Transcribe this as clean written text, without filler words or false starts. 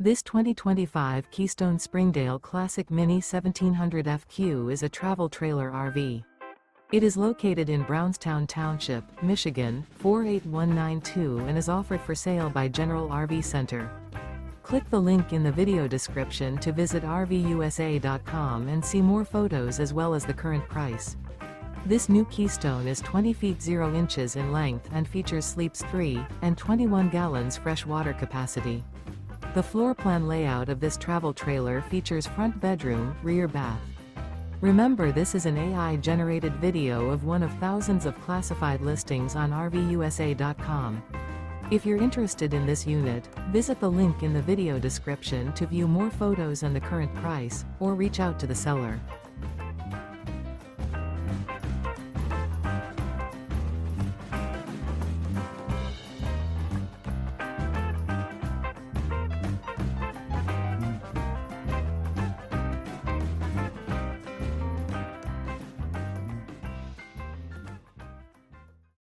This 2025 Keystone Springdale Classic Mini 1700 FQ is a travel trailer RV. It is located in Brownstown Township, Michigan, 48192 and is offered for sale by General RV Center. Click the link in the video description to visit RVUSA.com and see more photos as well as the current price. This new Keystone is 20 feet 0 inches in length and features sleeps 3 and 21 gallons fresh water capacity. The floor plan layout of this travel trailer features front bedroom, rear bath. Remember, this is an AI-generated video of one of thousands of classified listings on RVUSA.com. If you're interested in this unit, visit the link in the video description to view more photos and the current price, or reach out to the seller.